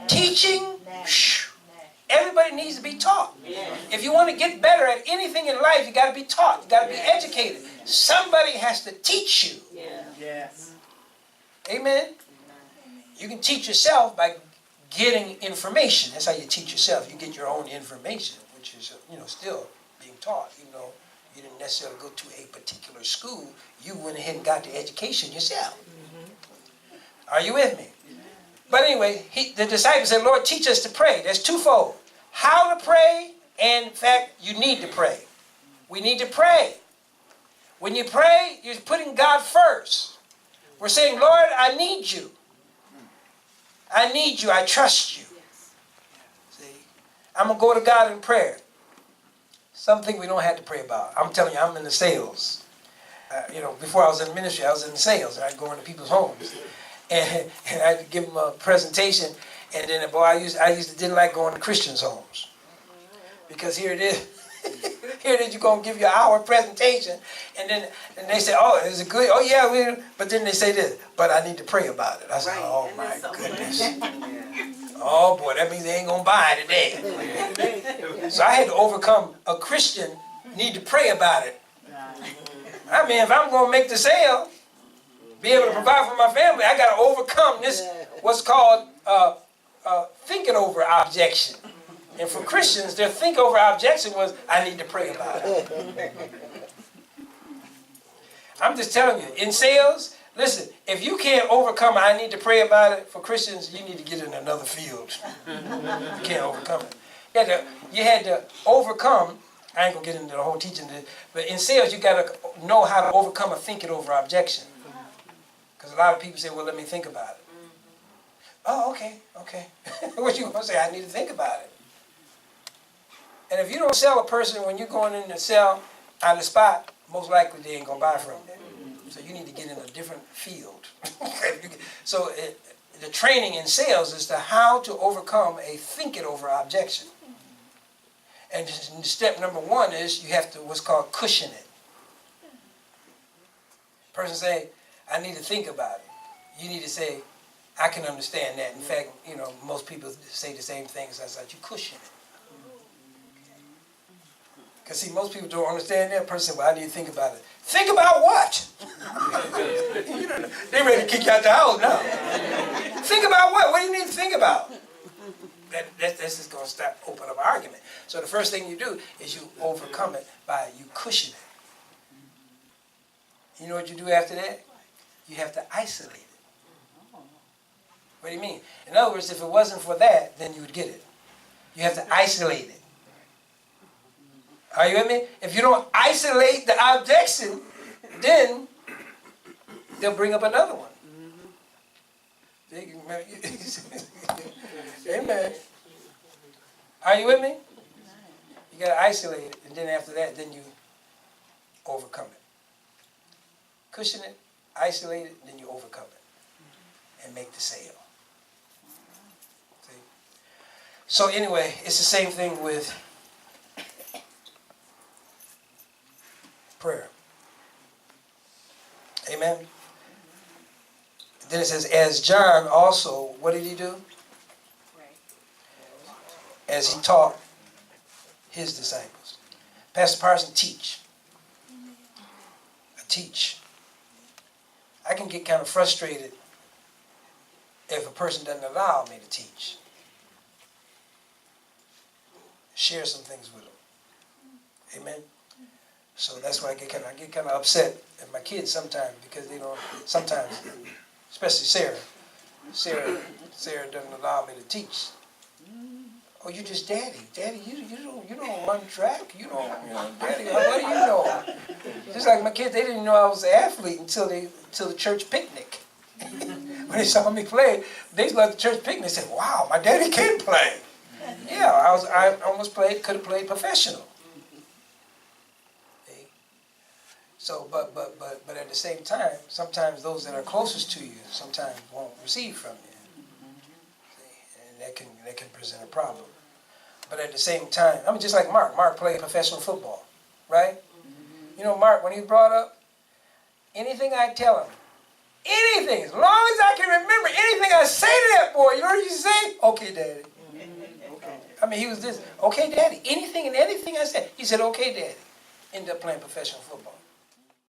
Teaching, everybody needs to be taught. If you want to get better at anything in life, you got to be taught. You got to be educated. Somebody has to teach you. Yes. Amen. You can teach yourself by getting information. That's how you teach yourself. You get your own information, which is still being taught. Even though you didn't necessarily go to a particular school, you went ahead and got the education yourself. Are you with me? But anyway, the disciples said, Lord, teach us to pray. There's twofold. How to pray, and in fact, you need to pray. We need to pray. When you pray, you're putting God first. We're saying, Lord, I need you. I need you. I trust you. See, I'm going to go to God in prayer. Something we don't have to pray about. I'm telling you, I'm in the sales. Before I was in ministry, I was in the sales. And I'd go into people's homes. And I'd give them a presentation. And then, boy, I used to didn't like going to Christians' homes. Because here it is. Here it is, you're going to give your hour presentation. And they say, oh, is it good? Oh, yeah. But then they say this, but I need to pray about it. I said, oh, my goodness. Oh, boy, that means they ain't going to buy it today. So I had to overcome a Christian need to pray about it. I mean, if I'm going to make the sale, be able to provide for my family, I got to overcome this, what's called thinking over objection. And for Christians, their think over objection was, I need to pray about it. I'm just telling you, in sales, listen, if you can't overcome I need to pray about it, for Christians, you need to get in another field. You can't overcome it. You had to overcome, I ain't going to get into the whole teaching, but in sales, you got to know how to overcome a thinking over objection. Because a lot of people say, well, let me think about it. Oh, okay. What you going to say? I need to think about it. And if you don't sell a person when you're going in to sell on the spot, most likely they ain't going to buy from you. So you need to get in a different field. So the training in sales is to how to overcome a thinking over objection. And step number one is you have to what's called cushion it. Person say, I need to think about it. You need to say, I can understand that. In fact, most people say the same things as you cushion it. Because see, most people don't understand that. Person, well, I need to think about it. Think about what? They ready to kick you out the house now. Think about what? What do you need to think about? That's just going to start open up an argument. So the first thing you do is you overcome it by you cushion it. You know what you do after that? You have to isolate it. What do you mean? In other words, if it wasn't for that, then you would get it. You have to isolate it. Are you with me? If you don't isolate the objection, then they'll bring up another one. Amen. Are you with me? You got to isolate it, and then after that, then you overcome it. Cushion it, isolate it, then you overcome it and make the sale. See? So anyway, it's the same thing with prayer. Amen. Then it says, as John also, what did he do? As he taught his disciples. Pastor Parson, teach. I teach. I can get kind of frustrated if a person doesn't allow me to teach. Share some things with them. Amen. So that's why I get kind of upset at my kids sometimes because they don't. Sometimes, especially Sarah doesn't allow me to teach. Oh, you just daddy. Daddy, you don't run track. You don't, daddy. What do you know? Just like my kids, they didn't know I was an athlete until the church picnic. When they saw me play, they left the church picnic and said, "Wow, my daddy can play." Yeah, I almost could have played professional. So, but at the same time, sometimes those that are closest to you sometimes won't receive from you, and that can present a problem. But at the same time, I mean, just like Mark. Mark played professional football, right? You know, Mark, when he was brought up, anything I tell him, Anything, as long as I can remember anything I say to that boy, you know what he say? Okay, Daddy. Okay. I mean, he was this, okay, Daddy. Anything and anything I said. He said, okay, Daddy. Ended up playing professional football.